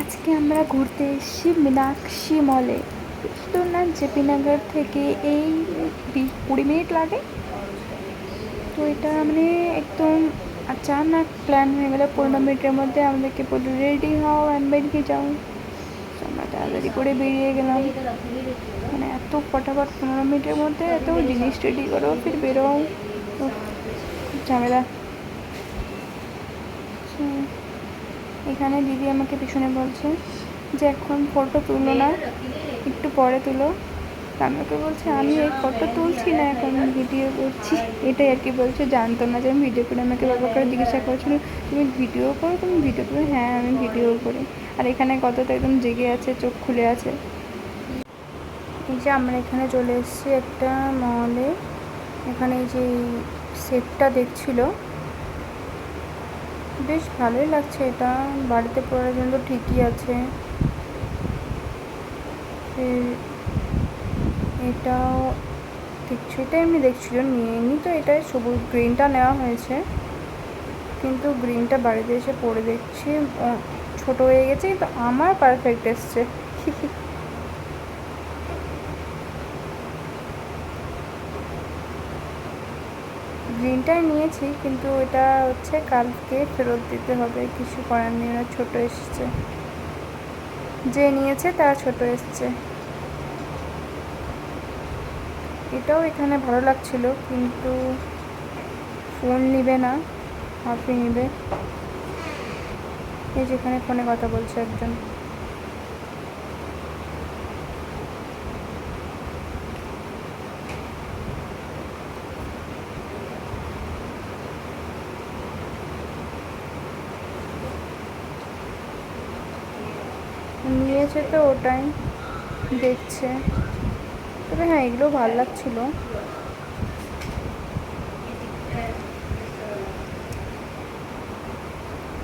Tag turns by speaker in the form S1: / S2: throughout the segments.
S1: আজকে আমরা ঘুরতে এসেছি মীনাক্ষী মলে। বেশি দূর না, জেপি নগর থেকে এই 20 মিনিট লাগে। তো এটা মানে একদম আচানক প্ল্যান হয়ে গেলো। 15 মিনিটের মধ্যে আমাদেরকে বললো রেডি হও অ্যান্ড বেরিয়ে যাও। তো আমরা তাড়াতাড়ি করে বেরিয়ে গেলাম। মানে এত ফটাফট 15 মিনিটের মধ্যে এত জিনিস রেডি করো ফির বেরোও, ঝামেলা। এখানে দিদি আমাকে পিছনে বলছে যে এখন ফটো তুলো না, একটু পরে তুলো। আমি ওকে বলছি আমি এই ফটো তুলছি না, এখন ভিডিও করছি। এটাই আর কি বলছে, জানতো না যে আমি ভিডিও করি। আমাকে বারবার করে জিজ্ঞাসা করছিল তুমি ভিডিও করো, তুমি ভিডিও করো। হ্যাঁ আমি ভিডিও করি। আর এখানে কতটা একদম জেগে আছে, চোখ খুলে আছে। এই যে আমরা এখানে চলে এসেছি একটা মলে। এখানে এই যে সেটটা দেখছিল, বেশ ভালোই লাগছে। এটা বাড়িতে পড়ার জন্য ঠিকই আছে। এটাও দেখছি, এটা এমনি দেখছিল, নিয়ে তো এটা সবুজ গ্রিনটা নেওয়া হয়েছে, কিন্তু গ্রিনটা বাড়িতে এসে পরে দেখছি ছোট হয়ে গেছে, কিন্তু আমার পারফেক্ট এসছে। গ্রিনটাই নিয়েছি, কিন্তু এটা হচ্ছে কালকে ফেরত দিতে হবে, কিছু করার নেই, ওরা ছোটো এসছে। যে নিয়েছে তার ছোট এসছে। এটাও এখানে ভালো লাগছিল, কিন্তু ফোন নিবে না, হাফি নিবে। এই যেখানে ফোনে কথা বলছে একজন। নিয়েছে তো ওটাই দেখছে। তবে হ্যাঁ এগুলো ভালো লাগছিলো,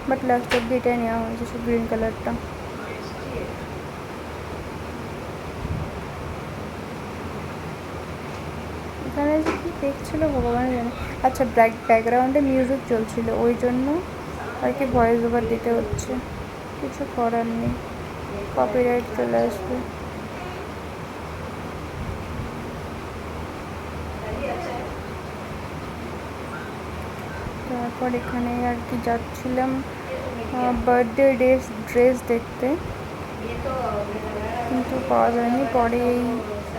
S1: বাট লাস্ট অব্দি এটাই নেওয়া হয়েছে, সে গ্রিন কালারটা। এখানে যে কী দেখছিল ভগবান জানে। আচ্ছা, ব্যাকগ্রাউন্ডে মিউজিক চলছিল, ওই জন্য আর কি ভয়েস ওভার দিতে হচ্ছে, কিছু করার নেই, কপিরাইট চলে আসবে। তারপর এখানে আর কি যাচ্ছিলাম বার্থডে ড্রেস দেখতে, কিন্তু পাওয়া যায়নি। পরে এই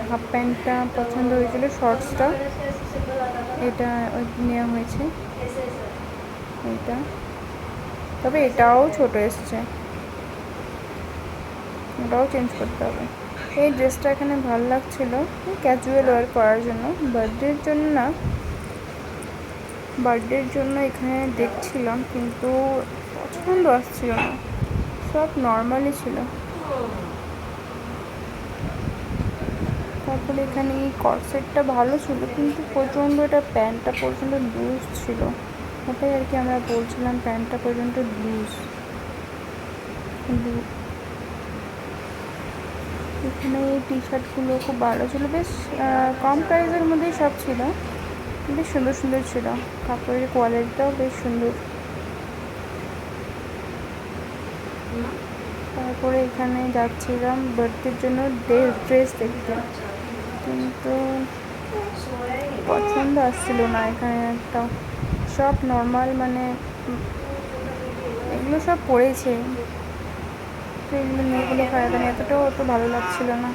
S1: হাফ প্যান্টটা পছন্দ হয়েছিল, শর্টসটা, এটা নেওয়া হয়েছে এইটা। তবে এটাও ছোট এসছে, এটাও চেঞ্জ করতে হবে। এই ড্রেসটা এখানে ভালো লাগছিলো, ক্যাজুয়াল ওয়ার করার জন্য, বার্থডের জন্য না। বার্থডের জন্য এখানে দেখছিলাম, কিন্তু পছন্দ আসছিল না, সব নর্মালই ছিল। তারপরে এখানে এই কর্সেটটা ভালো ছিল, কিন্তু প্রচণ্ড এটা প্যান্টটা প্রচণ্ড লুজ ছিল। ওটাই আর কি আমরা বলছিলাম, প্যান্টটা প্রচণ্ড লুজ। এখানে এই টি শার্টগুলো খুব ভালো ছিল, বেশ কম প্রাইসের মধ্যেই সব ছিল, বেশ সুন্দর সুন্দর ছিল, কাপড়ের কোয়ালিটিটাও বেশ সুন্দর। তারপরে এখানে যাচ্ছিলাম বার্থডের জন্য ড্রেস দেখতে, কিন্তু পছন্দ আসছিল না এখানে একটা। সব নর্মাল, মানে এগুলো সব পড়েছে, তো এগুলো মেয়েগুলো খারাপ, এতটাও অত ভালো লাগছিল না।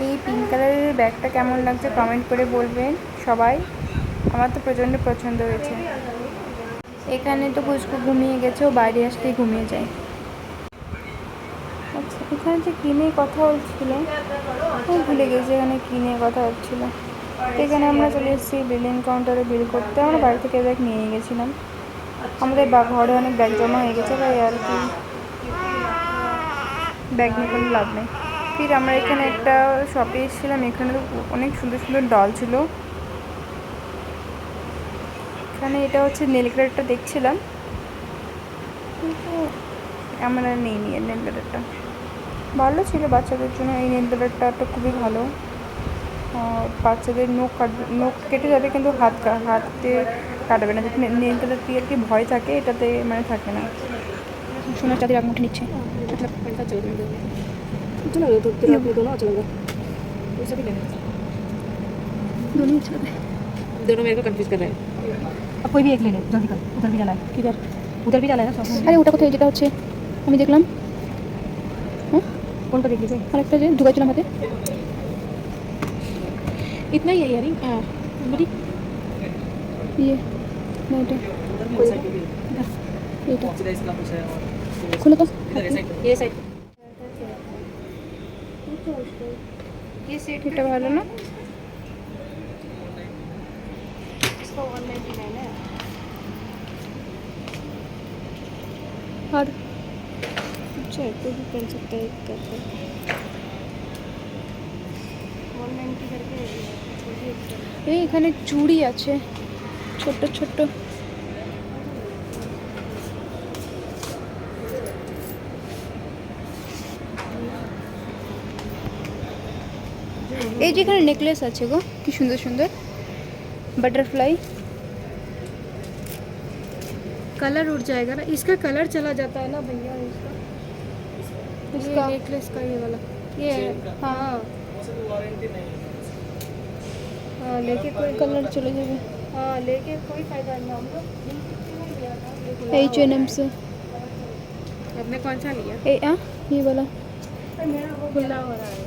S1: এই পিঙ্ক কালারের ব্যাগটা কেমন লাগছে কমেন্ট করে বলবেন সবাই, আমার তো প্রচণ্ড পছন্দ হয়েছে। এখানে তো পুচকু ঘুমিয়ে গেছে, ও বাইরে আসলেই ঘুমিয়ে যায়। আচ্ছা, এখানে যে কী নিয়ে কথা হচ্ছিল ও ভুলে গেছি, এখানে কী নিয়ে কথা হচ্ছিলো। তো এখানে আমরা চলে এসেছি বিলিং কাউন্টারে বিল করতে। আমরা বাড়ি থেকে ব্যাগ নিয়ে গেছিলাম, আমাদের ঘরে অনেক ব্যাগ জমা হয়ে গেছে, তাই আর কি ব্যাগ নিয়ে কোনো লাভ নেই। ফির আমরা এখানে একটা শপে এসেছিলাম, এখানে তো অনেক সুন্দর সুন্দর ডল ছিল। এখানে এটা হচ্ছে নেল কালারটা দেখছিলাম, কিন্তু আমরা নেই নেল কালারটা, ভালো ছিল বাচ্চাদের জন্য। এই নেল কালারটা তো খুবই ভালো, বাচ্চাদের নখ কেটে যাবে, কিন্তু হাতে কাটবে না, যদি নীল কালার দিয়ে আর কি ভয় থাকে, এটাতে মানে থাকে না। সোনার চাঁদের আঙুঠি নিচ্ছে,
S2: दोनों मेरे को कंफ्यूज कर रहे हैं। अब कोई भी एक ले ले, जल्दी कर। उधर भी जाना है, किधर? उधर भी जाना है ना शॉप में।
S1: আরে ওটা কোথায়, যেটা হচ্ছে আমি দেখলাম, হ্যাঁ
S2: कौन सा देख लीजिए?
S1: আরেকটা যে ঢুকাইছিলাম হাতে,
S2: इतना ही है इयरिंग। हाँ बड़ी
S1: ইয়ে না এটা এটা
S3: इसका
S1: খুলে তো,
S2: ये साइड
S1: ये सेट এটা ভালো না,
S2: इसका 199 है।
S1: আর
S2: अच्छा कोई भी पहन सकता है करके 190 करके
S1: এই এখানে চুড়ি আছে ছোট ছোট, এই যেখানে নেকলেস আছে গো, কি সুন্দর সুন্দর बटरफ्लाई।
S2: कलर उड़ जाएगा ना, इसका कलर चला जाता है ना भैया। इसका
S1: इसका?
S2: नेकलेस का ये वाला ये है। हाँ
S3: वारंटी नहीं है।
S2: हाँ लेके कोई
S1: कलर चले जाবে,
S2: हाँ लेके कोई फायदा नहीं। हम लोग
S1: H&M से
S2: आपने कौन सा लिया?
S1: ये वाला,
S2: मेरा वो खुला हो रहा है।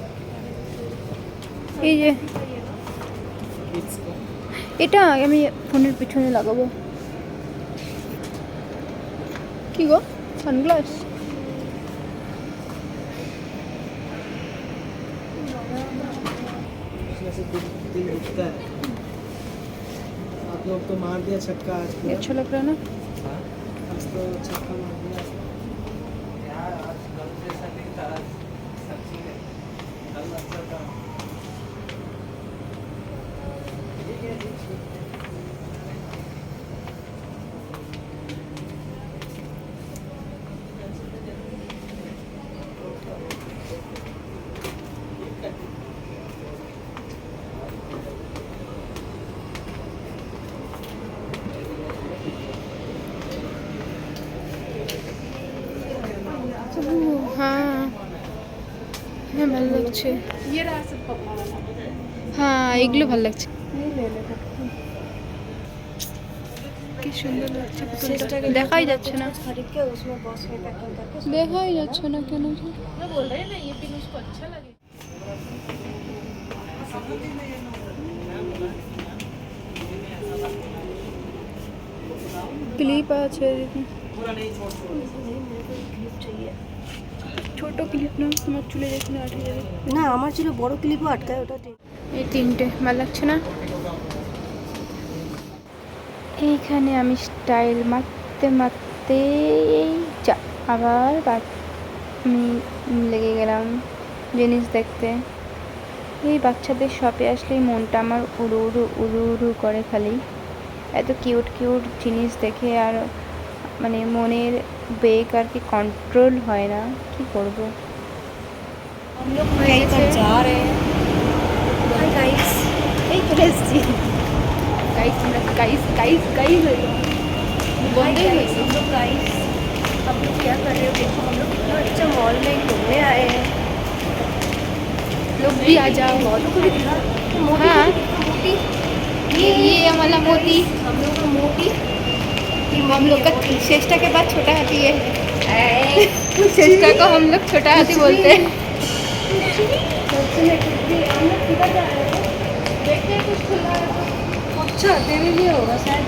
S1: এই যে
S3: किड्स को
S1: এটা আমি ফোনের পিছনে লাগাবো। কি গো, সানগ্লাস?
S3: उसमें से दिल दिखता है। आप लोग तो मार दिया छक्का आज
S1: ये
S3: पूरा।
S1: अच्छा लग रहा है ना?
S3: आज तो छक्का मार दिया।
S1: হ্যাঁ হ্যাঁ ভালো লাগছে,
S2: ये रहा सब पपा वाला।
S1: হ্যাঁ এগুলো ভালো লাগছে,
S2: ये ले लेना।
S1: কি সুন্দর লাগছে পুতুলটা, দেখাই যাচ্ছে না,
S2: खरीद के उसमें बॉक्स में पैकिंग करके
S1: দেখাই যাচ্ছে না কেন যে?
S2: मैं बोल रही है ना, ये पिन उसको अच्छा लगे।
S1: ক্লিপ আছে দেখি,
S3: पूरा नहीं छोड़
S2: ক্লিপ चाहिए
S1: ছোট ক্লিপ না, তোমার চুলে যেখানে আটকে যাবে।
S2: না, আমার ছিল বড় ক্লিপও আটকায়, ওটা
S1: এই তিনটে ভালো লাগছে না? এইখানে আমি স্টাইল মারতে মারতে যা আবার আমি লেগে গেলাম জিনিস দেখতে। এই বাচ্চাদের শপে আসলেই মনটা আমার উড়ু উড়ু উড়ু উড়ু করে, খালি এত কিউট কিউট জিনিস দেখে আর মানে মনের বেগ আর কি কন্ট্রোল হয় না, কি করব।
S2: हम लोग कहीं पर जा रहे हैं। हाय गाइस, এই চলে এসেছি।
S1: গাইস আমরা গাইস গাইস গাইস বন্ধই হয়েছে।
S2: हम लोग गाइस, हम लोग क्या कर रहे हो? देखो हम लोग कितना अच्छा मॉल में घूमने आए हैं।
S1: लोग भी आ जाओ।
S2: मॉलों को भी दिखा,
S1: हाँ
S2: मोटी,
S1: ये हमारा मोती,
S2: हम लोग को मोटी,
S1: हम लोग का चेष्टा के बाद छोटा हाथी है, चेष्टा को हम लोग छोटा हाथी बोलते हैं।
S2: हम लोग किधर जा रहे हैं?
S1: देखते हैं कुछ खुला है तो।
S2: अच्छा तेरे लिए होगा शायद।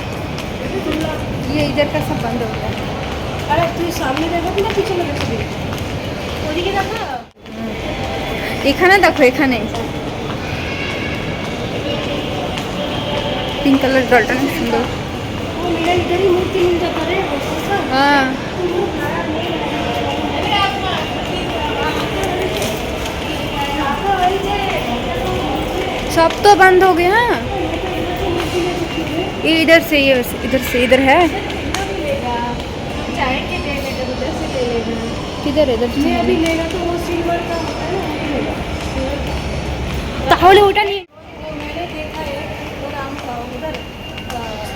S1: ये इधर का सब बंद हो गया।
S2: अरे तू सामने देखो कि ना पीछे लगे सभी? ওদিকে দেখা।
S1: এখানে দেখো, এখানে पिंक कलर डॉल्टन है सुंदर।
S2: वो मेरा इधर ही मूर्ति मिल जाता रे।
S1: हाँ सब तो बंद हो गया। हाँ ये इधर से, ये इधर से, इधर है
S2: चाहेंगे ले लेगा, उधर से ले लेना।
S1: किधर, इधर से
S2: ये अभी लेगा तो वो सिल्वर का होता है ना, वो लेगा।
S1: তাহলে ওটা নিয়ে
S2: वो मैंने देखा है वो नाम का उधर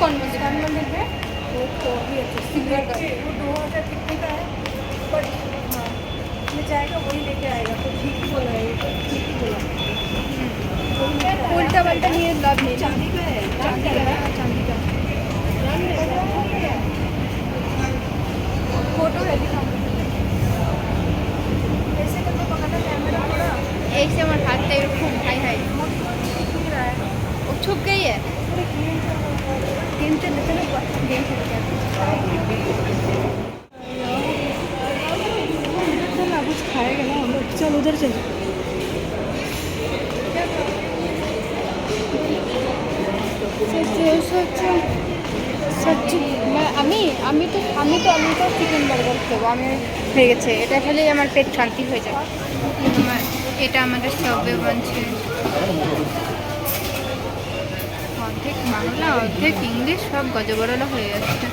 S2: कौन मंदिर
S1: इस्कॉन मंदिर में
S2: वो तो भी अच्छा सिल्वर का
S1: वो 2000 कितने का है, बट हाँ ये जाएगा वही लेके आएगा, तो ठीक ही बोला है, ठीक ही बोला।
S2: उल्टा पल्टा नहीं है, लाभ नहीं।
S1: चांदी का है, चांदी का है, चांदी का फोटो है, दिखाओ ऐसे करके पकड़ना कैमरा थोड़ा
S2: ऐसे हमारे हाथ पे खूब हाई हाई
S1: दिख रहा है।
S2: वो छुप गई है।
S1: गेम चल चलो गेम खेल के चल कुछ खाएगा ना हम लोग, चल उधर चल।
S2: সত্যি আমি তো চিকেন বার্গার খাবো, আমি হয়ে গেছে এটা খেলেই আমার পেট শান্তি হয়ে যাবে। এটা আমাদের সবে বানছে, অর্ধেক বাংলা অর্ধেক ইংলিশ সব গজবরলা হয়ে যাচ্ছে।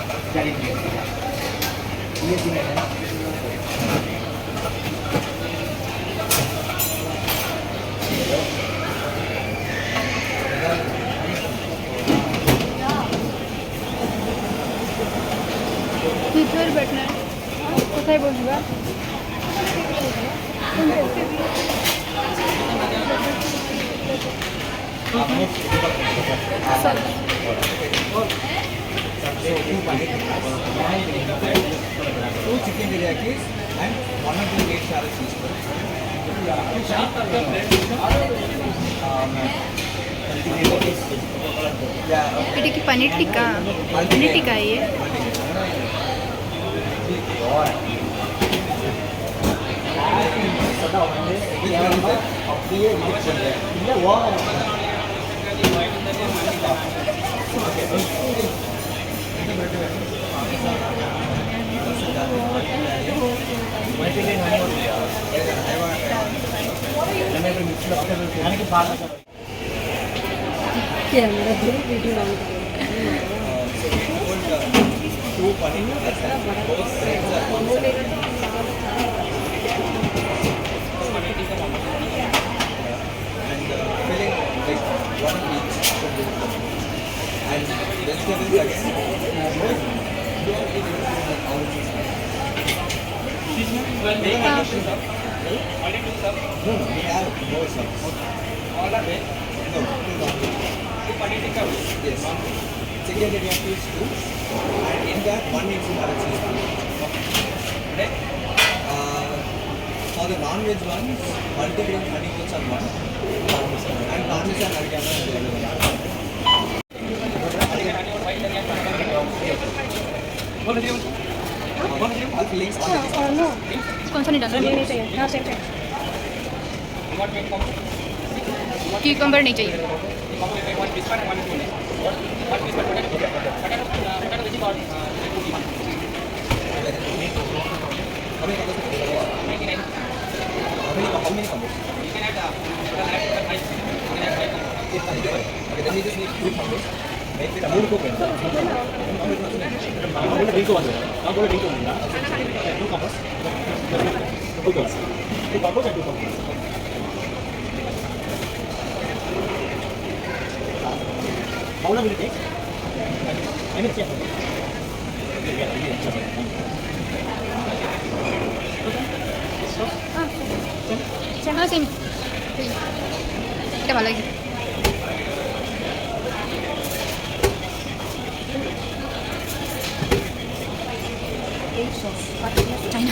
S2: কিসের बैठना है? কোথায় বসবা?
S4: Two chicken teriyakis and one of the 8 salad cheese. Yeah.
S2: এটা কি পনির টিক্কা? পনির টিক্কা है ये?
S4: Two paneer, both sides are one side. And filling like one each. And vegetables again. No, we have more subs. All are veg? No, yes. Chicken teriyaki is 2, and in that one is cheese. Okay. For the non-veg ones, multi-grain honey oats are 1, and parmesan oregano is the other one. All fillings on the
S2: कौन सा नहीं डालना?
S1: नहीं चाहिए, हाँ same same.
S2: Cucumber नहीं चाहिए।
S4: How many combos? Okay, then we just need 2 combos. Make it a more cook.
S5: How long will it take? I mean, yeah.
S2: हाँ सेम, এটা ভালো লাগে। চাই না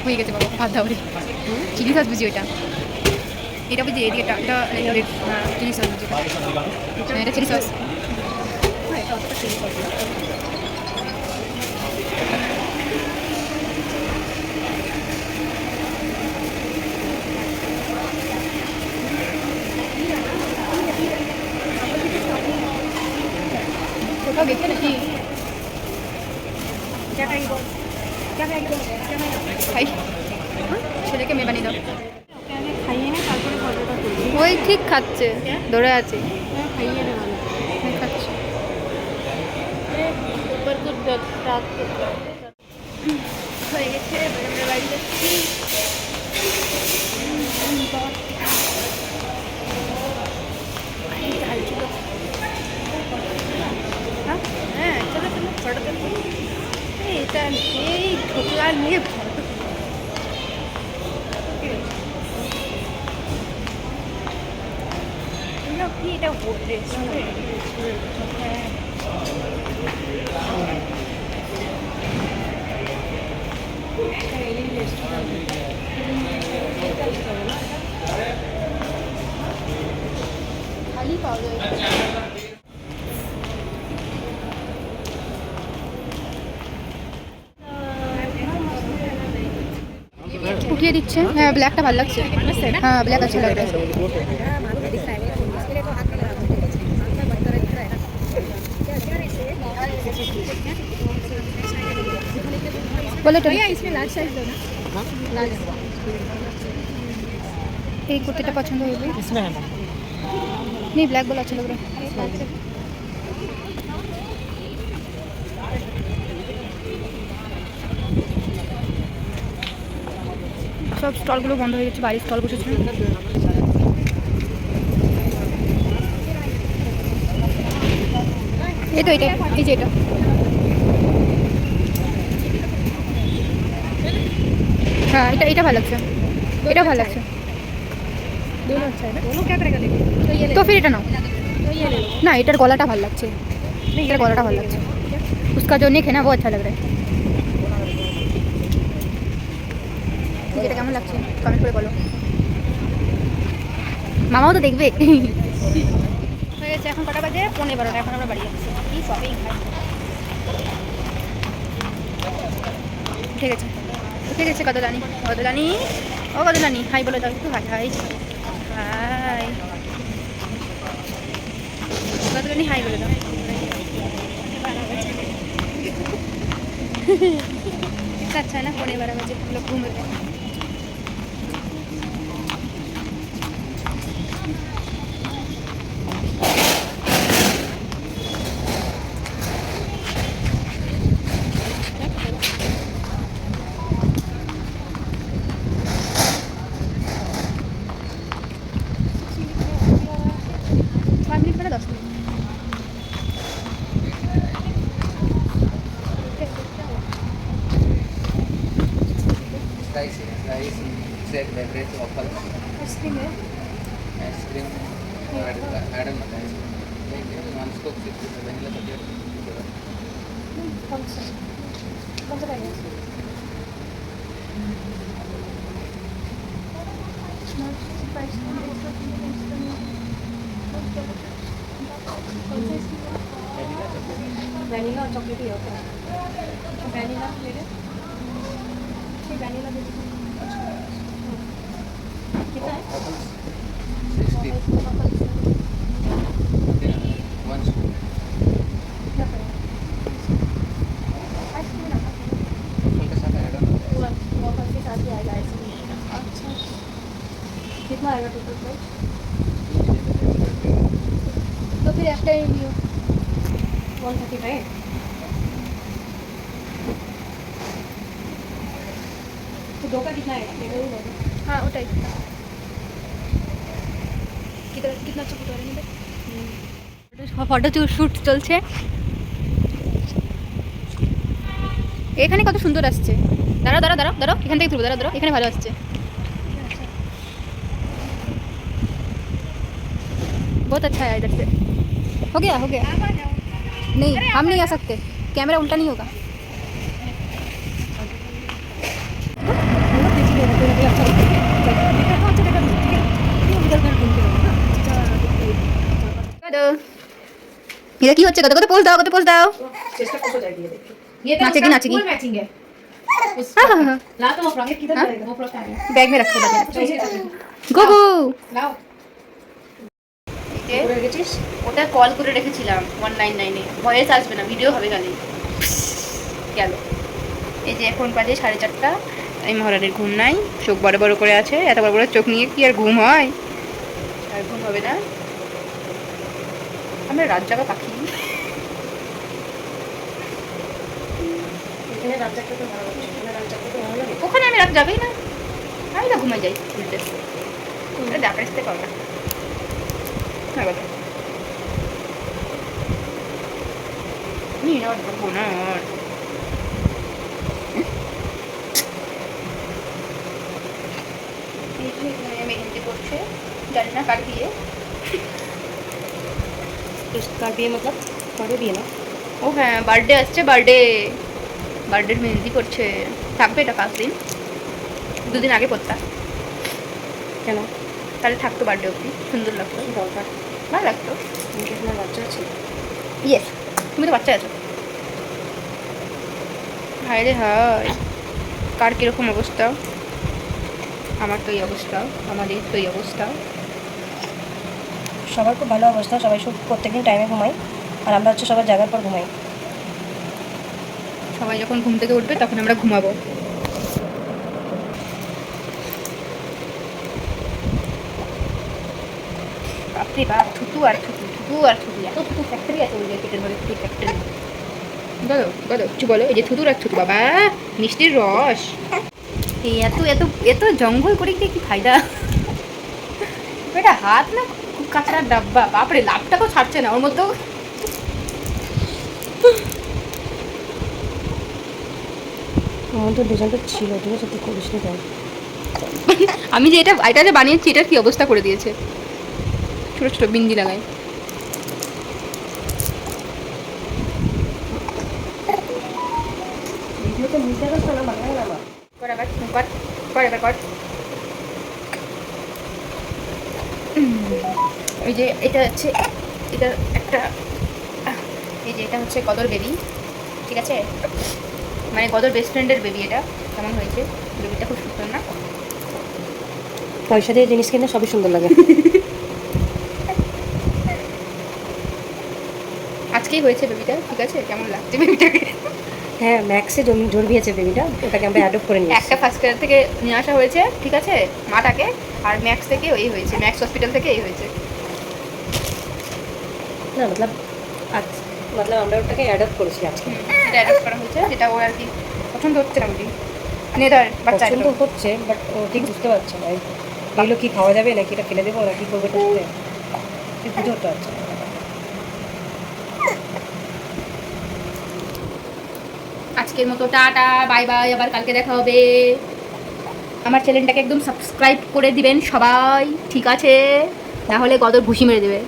S2: হয়ে গেছে বাবা, ভাত দাও রে। চিলি সস বুঝি ওইটা, এটা বুঝি এটা চিলি সস বুঝি, এটা চিলি সস। কোথাও গেছে নাকি?
S1: क्या खाएगी बोल, क्या खाएगी बोल, क्या खाएगी?
S2: খাই, ছেলেকে মেয়ে বানিয়ে দাও।
S1: खाइए ना, তারপরে ফটোটা তুলবি।
S2: ওই ঠিক খাচ্ছে, ধরে আছে,
S1: खाइए ना वाला।
S2: খাচ্ছে।
S1: ऊपर कुछ रात को
S2: হয়ে গেছে, আমরা বাড়ি যাচ্ছি। এটা এই ঢোকলা নিয়ে কি এটা খালি পাওয়া যায়। উঠিয়ে দিচ্ছে। হ্যাঁ ব্ল্যাকটা ভালো লাগছে। হ্যাঁ ব্ল্যাক আচ্ছা লাগছে। बोलो तो भैया इसमें लार्ज साइज दो ना। लार्ज এই কুর্তিটা পছন্দ হবে
S5: इसमें है मैम।
S2: नहीं ब्लैक वाला अच्छा लग रहा है। সব স্টলগুলো বন্ধ হয়ে গেছে, বাইরে স্টল বসেছে। এই তো এটা, এই যে এটা हाँ এটা ভালো লাগছে, এটা ভালো লাগছে।
S1: दोनों अच्छा है ना?
S2: दोनों क्या करेगा लेके? तो फिर এটা नाও। ना এটার গলাটা ভালো লাগছে, এটার গলাটা ভালো লাগছে। उसका जो नेक है ना वो अच्छा लग रहा है। এটা কেমন লাগছে কমেন্ট করে বলো, মামাও তো দেখবে। হয়ে গেছে এখন কটা বাজে? 11:30। এখন আমরা বাড়ি যাচ্ছি। কি শপিং ঠিক আছে, ঠিক আছে। কদলানি কদলানি ও কদলানি হাই বলে দাও একটু। হাই হাই হাই কদলানি হাই বলে দাও। कितना अच्छा है ना, 12:15 बजे हम लोग घूम रहे हैं।
S4: Rice set beverage offer
S1: ice cream है।
S4: आइसक्रीम मैडम बताएं नॉन स्टॉप वेनिला चॉकलेट
S1: कौन सा रहेगा? वैनिला और चॉकलेट ही होता है। वैनिला ले लें। वैनिला दे दीजिए। कितना है?
S4: 60 वन स्पून
S1: क्या पड़ेगा? आइसक्रीम ना
S4: के साथ ऐड ऑन होता है
S1: वॉफल के साथ ही आएगा आइसक्रीम। अच्छा कितना आएगा टोटल प्राइस? तो फिर एकटाই নিও 135। तो दो का कितना आएगा?
S2: हाँ ওটাই। कितना अच्छा फोटो आ रहा है। ফটো শ্যুট চলছে এখানে, কত সুন্দর আসছে। দাঁড়াও দাঁড়াও দাঁড়াও দাঁড়াও, এখান থেকে তুলবো। দাঁড়াও দাঁড়াও, এখানে ভালো আসছে। बहुत अच्छा है इधर से। हो गया हो गया। नहीं हम नहीं आ सकते, कैमरा उल्टा नहीं होगा। এটা কি হচ্ছে? কত কত পোজ দাও, কত পোজ দাও।
S1: चेस्ट को जाएगी ये देखिए। ये
S2: नाचेगी,
S1: उसका
S2: नाचेगी।
S1: full मैचिंग है।
S2: हाँ, हाँ, हाँ।
S1: ला तो वो फ्रॉक किधर
S2: हाँ?
S1: जाएगा? वो फ्रॉक आ गया।
S2: बैग में रखो, बैग में
S1: चाहिए
S2: रखो। গুগু
S1: लाओ।
S2: এই যে ওটা কল করে রেখেছিলাম 199 এ, ভয়েস আসবে না, ভিডিও হবে খালি। গেল। এই যে এখন বাজে 4:30। এই মহারানীর ঘুম নাই, চোখ বড় বড় করে আছে। এত বড় বড় চোখ নিয়ে কি আর ঘুম হয়? আর ঘুম হবে না। আমরা রাত জাগা পাখি।
S1: এখানে রাত জাগতে তো ভালো লাগছে। এখানে রাত জাগতে তো ভালো লাগে।
S2: ওখানে আমি রাত যাবেই না, আমি না ঘুমাই যাই উল্টে। এটা ডাকা আসতে পারবে না। হ্যাঁ বলো। মিনার ঢাকবো না আর। এই যে এখানে মেহেন্দি করছে, জানি না কার বিয়ে।
S6: कार भी है मतलब करो भी है ना
S2: ও হ্যাঁ, বার্থডে আসছে, বার্থডের মেহেন্দি করছে। থাকবে এটা 5 দিন, 2 দিন আগে করতাম,
S6: क्या ना
S2: তাহলে থাকতো বার্থডে অবধি, সুন্দর লাগতো,
S6: दरकार
S2: ভালো লাগতো।
S6: उनके अपना बच्चा আছে
S2: ইয়েস, তুমি তো বাচ্চা আছো। হায় রে হায়, কার কীরকম অবস্থা? আমার তো এই অবস্থা, আমাদের তো এই অবস্থা।
S6: সবার খুব ভালো অবস্থা, সবাই সব প্রত্যেকদিন টাইমে ঘুমাই আর আমরা হচ্ছে সবার জায়গার পর ঘুমাই।
S2: সবাই যখন ঘুম থেকে উঠবে তখন আমরা ঘুমাবো। বাপরে বাপ, থুতু আর থুতু, থুতু আর থুতু, এত থুতু ফ্যাক্টরি আছে ওই যে পেটের মধ্যে, থুতু ফ্যাক্টরি। বলো বলো, কিছু বলো। এই যে থুতুর আর থুতু, বাবা মিষ্টির রস। এই এত এত এত জঙ্গল করে কি ফায়দা? এটা হাত না খুব কাঁচড়ার ডাব্বা, বাপরে লাভটাকেও ছাড়ছে না ওর মধ্যেও।
S6: আমার তো ডিজাইনটা ছিল, ঠিক আছে তুই করিস নি তাই।
S2: আমি যে এটা যে বানিয়েছি, এটার কি অবস্থা করে দিয়েছে। ছোট ছোট বিন্দি লাগাই।
S6: ভিডিওতে মিশে গেছে না বাংলা না আমার
S2: কর এবার, কর কর এবার কর। ওই যে এটা হচ্ছে, এটা একটা, এই যে এটা হচ্ছে গদর বেবি, ঠিক আছে, মানে গদর বেস্ট ফ্রেন্ডের বেবি। এটা কেমন হয়েছে? বেবিটা খুব সুন্দর না?
S6: পয়সা দিয়ে জিনিস কিনলে সবই সুন্দর লাগে।
S2: আজকেই হয়েছে বেবিটা, ঠিক আছে, কেমন লাগছে বেবিটাকে?
S6: হ্যাঁ ম্যাক্সে জন্মিয়েছে বেবিটা, ওটাকে আমরা অ্যাডপ্ট করে নিয়েছি।
S2: একটা ফার্স্ট কেয়ার থেকে নিয়ে আসা হয়েছে, ঠিক আছে, মাটাকে, আর ম্যাক্স থেকে ওই হয়েছে, ম্যাক্স হসপিটাল থেকে এই হয়েছে।
S6: না মতলব আজ মতলব আমরা ওটাকে অ্যাডপ্ট করেছি আজকে।
S2: এটা অ্যাডপ্ট করা হয়েছে, যেটা ওর আর কি পছন্দ হচ্ছে না বুঝি, নেদার বাচ্চা
S6: পছন্দ
S2: একদম।
S6: হচ্ছে বাট ও ঠিক বুঝতে পারছে না এগুলো কি খাওয়া যাবে নাকি এটা ফেলে দেবো না কি করবো এটার সাথে ঠিক বুঝে উঠতে পারছে না।
S2: আজকের মতো টাটা, বাই বাই, আবার কালকে দেখা হবে। আমার চ্যানেলটাকে একদম সাবস্ক্রাইব করে দিবেন সবাই, ঠিক আছে, না হলে গদর ঘুষি মেরে দেবে।